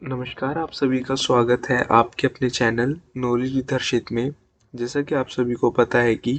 नमस्कार, आप सभी का स्वागत है आपके अपने चैनल नॉलेज विद हर्षित में। जैसा कि आप सभी को पता है कि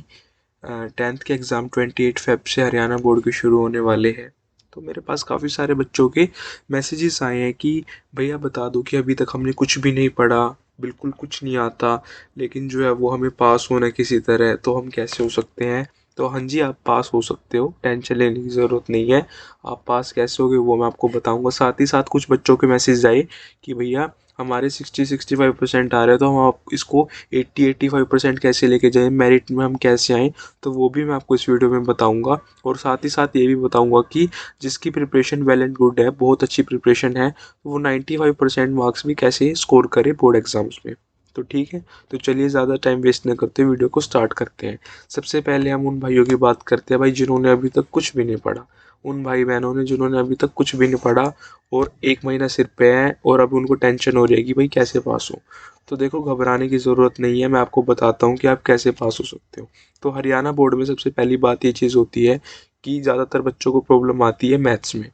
10th के एग्ज़ाम 28 फ़ेब से हरियाणा बोर्ड के शुरू होने वाले हैं। तो मेरे पास काफ़ी सारे बच्चों के मैसेजेस आए हैं कि भैया बता दो कि अभी तक हमने कुछ भी नहीं पढ़ा, बिल्कुल कुछ नहीं आता, लेकिन जो है वो हमें पास होना है किसी तरह, तो हम कैसे हो सकते हैं? तो हाँ जी, आप पास हो सकते हो, टेंशन लेने की ज़रूरत नहीं है। आप पास कैसे होगे वो मैं आपको बताऊँगा। साथ ही साथ कुछ बच्चों के मैसेज आए कि भैया हमारे 60-65% आ रहे हैं, तो हम आप इसको 80-85% कैसे लेके जाएँ, मेरिट में हम कैसे आएँ, तो वो भी मैं आपको इस वीडियो में बताऊँगा। और साथ ही साथ ये भी बताऊँगा कि जिसकी प्रिपरेशन वेल एंड गुड है, बहुत अच्छी प्रिपरेशन है, तो वो 95% मार्क्स भी कैसे स्कोर करे बोर्ड एग्ज़ाम्स में। तो ठीक है, तो चलिए ज़्यादा टाइम वेस्ट ना करते वीडियो को स्टार्ट करते हैं। सबसे पहले हम उन भाइयों की बात करते हैं भाई जिन्होंने अभी तक कुछ भी नहीं पढ़ा। उन भाई बहनों ने जिन्होंने अभी तक कुछ भी नहीं पढ़ा और 1 महीना सिर पे है और अब उनको टेंशन हो रही है कि भाई कैसे पास हो। तो देखो, घबराने की ज़रूरत नहीं है, मैं आपको बताता हूँ कि आप कैसे पास हो सकते हो। तो हरियाणा बोर्ड में सबसे पहली बात ये चीज़ होती है कि ज़्यादातर बच्चों को प्रॉब्लम आती है मैथ्स में,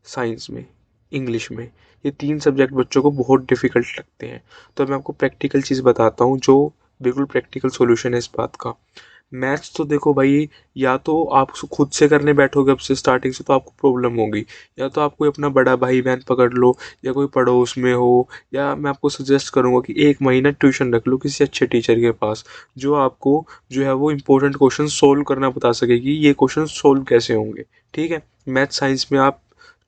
साइंस में, इंग्लिश में। ये 3 सब्जेक्ट बच्चों को बहुत डिफ़िकल्ट लगते हैं। तो मैं आपको प्रैक्टिकल चीज़ बताता हूँ जो बिल्कुल प्रैक्टिकल सॉल्यूशन है इस बात का। मैथ्स तो देखो भाई, या तो आप उसको खुद से करने बैठोगे अब से स्टार्टिंग से तो आपको प्रॉब्लम होगी, या तो आप कोई अपना बड़ा भाई बहन पकड़ लो, या कोई पड़ोस में हो, या मैं आपको सजेस्ट करूँगा कि 1 महीना ट्यूशन रख लो किसी अच्छे टीचर के पास, जो आपको जो है वो इम्पोर्टेंट क्वेश्चन सोल्व करना बता सके कि ये क्वेश्चन सोल्व कैसे होंगे। ठीक है? मैथ साइंस में आप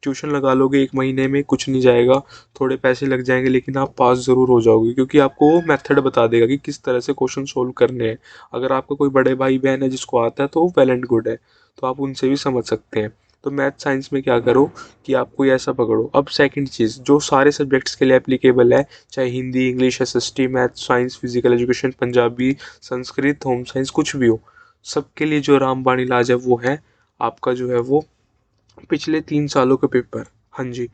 ट्यूशन लगा लोगे 1 महीने में, कुछ नहीं जाएगा, थोड़े पैसे लग जाएँगे, लेकिन आप पास ज़रूर हो जाओगे, क्योंकि आपको वो मेथड बता देगा कि किस तरह से क्वेश्चन सोल्व करने हैं। अगर आपका कोई बड़े भाई-बहन है जिसको आता है तो वो वेल एंड गुड है, तो आप उनसे भी समझ सकते हैं। तो मैथ साइंस में क्या करो कि आप कोई ऐसा पकड़ो। अब सेकंड चीज़ जो सारे सब्जेक्ट्स के लिए एप्लीकेबल है, चाहे Hindi, English, SST, math, science, physical education, Punjabi, Sanskrit, home science, कुछ भी हो, सबके लिए जो रामबाण इलाज है वो है आपका जो है वो पिछले 3 सालों के पेपर। हाँ जी,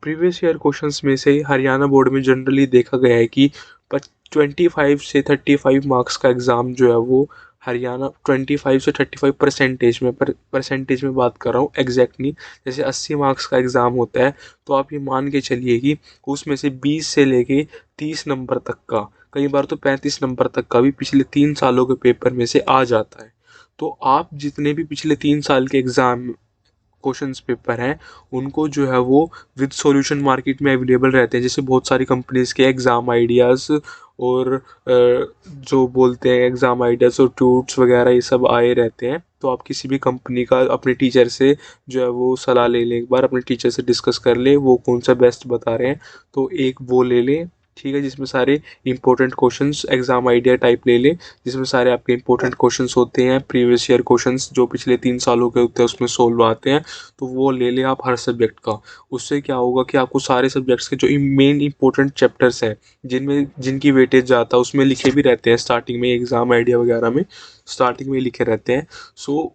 प्रीवियस ईयर क्वेश्चंस में से हरियाणा बोर्ड में जनरली देखा गया है कि 25 से 35 मार्क्स का एग्ज़ाम जो है वो हरियाणा 25 से 35 परसेंटेज में, परसेंटेज में बात कर रहा हूँ, एग्जैक्ट नहीं। जैसे 80 मार्क्स का एग्ज़ाम होता है, तो आप ये मान के चलिए कि उसमें से 20 से लेके 30 नंबर तक का, कई बार तो 35 नंबर तक का भी पिछले 3 सालों के पेपर में से आ जाता है। तो आप जितने भी पिछले 3 साल के एग्ज़ाम क्वेश्चंस पेपर हैं, उनको जो है वो विद सॉल्यूशन मार्केट में अवेलेबल रहते हैं। जैसे बहुत सारी कंपनीज़ के एग्ज़ाम आइडियाज़ और जो बोलते हैं एग्ज़ाम आइडियाज़ और ट्यूट्स वगैरह, ये सब आए रहते हैं। तो आप किसी भी कंपनी का अपने टीचर से जो है वो सलाह ले लें, एक बार अपने टीचर से डिस्कस कर लें वो कौन सा बेस्ट बता रहे हैं, तो एक वो ले लें, ठीक है, जिसमें सारे important questions exam idea type ले लें, जिसमें सारे आपके इंपॉर्टेंट क्वेश्चंस होते हैं, प्रीवियस ईयर क्वेश्चंस जो पिछले 3 सालों के होते हैं उसमें सोल्व आते हैं, तो वो ले लें आप हर सब्जेक्ट का। उससे क्या होगा कि आपको सारे सब्जेक्ट्स के जो मेन इंपॉर्टेंट चैप्टर्स हैं, जिनमें जिनकी वेटेज ज़्यादा उसमें लिखे भी रहते हैं स्टार्टिंग में, एग्ज़ाम आइडिया वगैरह में स्टार्टिंग में लिखे रहते हैं। सो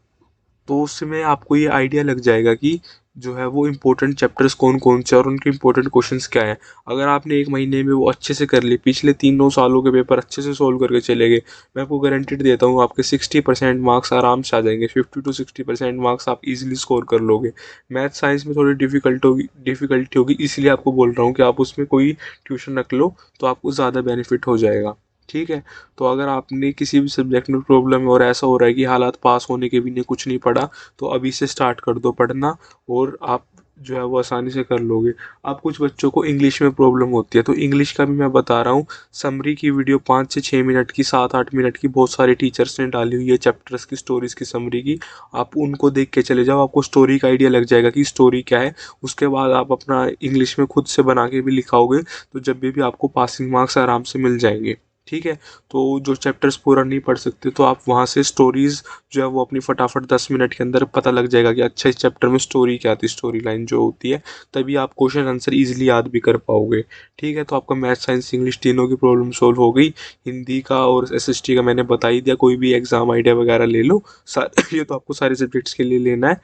तो उसमें आपको ये आइडिया लग जाएगा कि जो है वो इम्पोर्टेंट चैप्टर्स कौन-कौन से और उनके इम्पोर्टेंट क्वेश्चंस क्या हैं। अगर आपने 1 महीने में वो अच्छे से कर ली, पिछले तीनों सालों के पेपर अच्छे से सोल्व करके चले गए, मैं आपको गारंटीड देता हूँ आपके 60% मार्क्स आराम से आ जाएँगे, 50 टू 60% मार्क्स आप ईज़िली स्कोर कर लोगे। मैथ साइंस में थोड़ी डिफ़िकल्टी होगी, इसलिए आपको बोल रहा हूँ कि आप उसमें कोई ट्यूशन रख लो, तो आपको ज़्यादा बेनिफिट हो जाएगा। ठीक है? तो अगर आपने किसी भी सब्जेक्ट में प्रॉब्लम है और ऐसा हो रहा है कि हालात पास होने के भी नहीं, कुछ नहीं पढ़ा, तो अभी से स्टार्ट कर दो पढ़ना और आप जो है वो आसानी से कर लोगे। अब कुछ बच्चों को इंग्लिश में प्रॉब्लम होती है, तो इंग्लिश का भी मैं बता रहा हूँ। समरी की वीडियो 5 से 6 मिनट की, 7-8 मिनट की बहुत सारे टीचर्स ने डाली हुई है चैप्टर्स की, स्टोरीज़ की समरी की। आप उनको देख के चले जाओ, आपको स्टोरी का आइडिया लग जाएगा कि स्टोरी क्या है। उसके बाद आप अपना इंग्लिश में खुद से बना के भी लिखाओगे, तो जब भी आपको पासिंग मार्क्स आराम से मिल जाएँगे। ठीक है? तो जो चैप्टर्स पूरा नहीं पढ़ सकते, तो आप वहाँ से स्टोरीज़ जो है वो अपनी फटाफट 10 मिनट के अंदर पता लग जाएगा कि अच्छा इस चैप्टर में स्टोरी क्या थी, स्टोरी लाइन जो होती है, तभी आप क्वेश्चन आंसर ईज़िली याद भी कर पाओगे। ठीक है? तो आपका मैथ, साइंस, इंग्लिश तीनों की प्रॉब्लम सॉल्व हो गई। हिंदी का और एसएसटी का मैंने बता ही दिया, कोई भी एग्ज़ाम आइडिया वगैरह ले लो। ये तो आपको सारे सब्जेक्ट्स के लिए लेना है।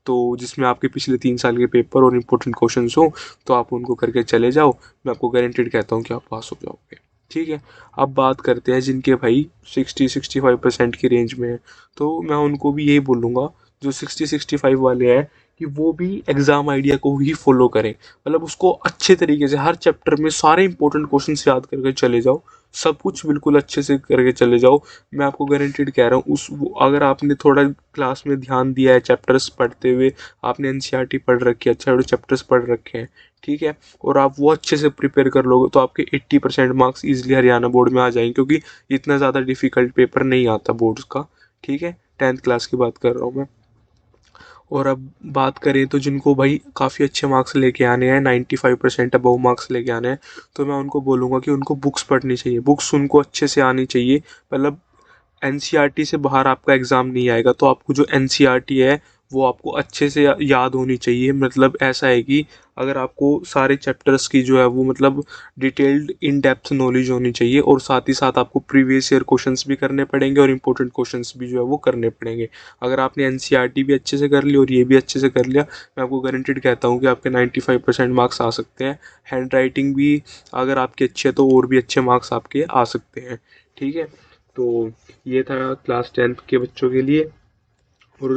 तो जिसमें आपके पिछले 3 साल के पेपर और इम्पोर्टेंट क्वेश्चंस हों, तो आप उनको करके चले जाओ। मैं आपको गारंटीड कहता हूँ कि आप पास हो जाओगे। ठीक है? अब बात करते हैं जिनके भाई 60-65% की रेंज में है, तो मैं उनको भी यही बोलूँगा, जो 60-65 वाले हैं, कि वो भी एग्ज़ाम आइडिया को ही फॉलो करें, मतलब उसको अच्छे तरीके से हर चैप्टर में सारे इंपॉर्टेंट क्वेश्चंस याद करके चले जाओ, सब कुछ बिल्कुल अच्छे से करके चले जाओ। मैं आपको गारंटीड कह रहा हूँ, अगर आपने थोड़ा क्लास में ध्यान दिया है चैप्टर्स पढ़ते हुए, आपने एनसीईआरटी पढ़ रखी है, अच्छे बड़े चैप्टर्स पढ़ रखे हैं, ठीक है, और आप वो अच्छे से प्रिपेयर कर लोगे तो आपके 80% मार्क्स ईजिली हरियाणा बोर्ड में आ जाएंगे, क्योंकि इतना ज़्यादा डिफिकल्ट पेपर नहीं आता बोर्ड्स का, ठीक है। 10th क्लास की बात कर रहा हूँ मैं। और अब बात करें तो जिनको भाई काफ़ी अच्छे मार्क्स लेके आने हैं, 95% अबव मार्क्स लेके आने हैं, तो मैं उनको बोलूँगा कि उनको बुक्स पढ़नी चाहिए, बुक्स उनको अच्छे से आनी चाहिए। मतलब एनसीईआरटी से बाहर आपका एग्ज़ाम नहीं आएगा, तो आपको जो एनसीईआरटी है वो आपको अच्छे से याद होनी चाहिए। मतलब ऐसा है कि अगर आपको सारे चैप्टर्स की जो है वो मतलब डिटेल्ड इन डेप्थ नॉलेज होनी चाहिए, और साथ ही साथ आपको प्रीवियस ईयर क्वेश्चंस भी करने पड़ेंगे और इंपॉर्टेंट क्वेश्चंस भी जो है वो करने पड़ेंगे। अगर आपने एनसीईआरटी भी अच्छे से कर ली और ये भी अच्छे से कर लिया, मैं आपको गारंटेड कहता हूँ कि आपके 95% मार्क्स आ सकते हैं। हैंड राइटिंग भी अगर आपकी अच्छी है तो और भी अच्छे मार्क्स आपके आ सकते हैं, ठीक है। तो ये था क्लास 10th के बच्चों के लिए, और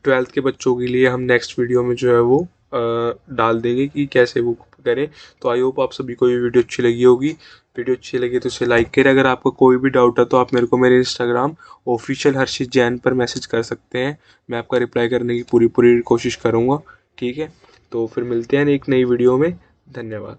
12th के बच्चों के लिए हम नेक्स्ट वीडियो में जो है वो डाल देंगे कि कैसे वो करें। तो आई होप आप सभी को ये वीडियो अच्छी लगी होगी। वीडियो अच्छी लगी तो इसे लाइक करें। अगर आपको कोई भी डाउट है तो आप मेरे को मेरे इंस्टाग्राम ऑफिशियल हर्षित जैन पर मैसेज कर सकते हैं, मैं आपका रिप्लाई करने की पूरी पूरी कोशिश करूँगा, ठीक है। तो फिर मिलते हैं एक नई वीडियो में। धन्यवाद।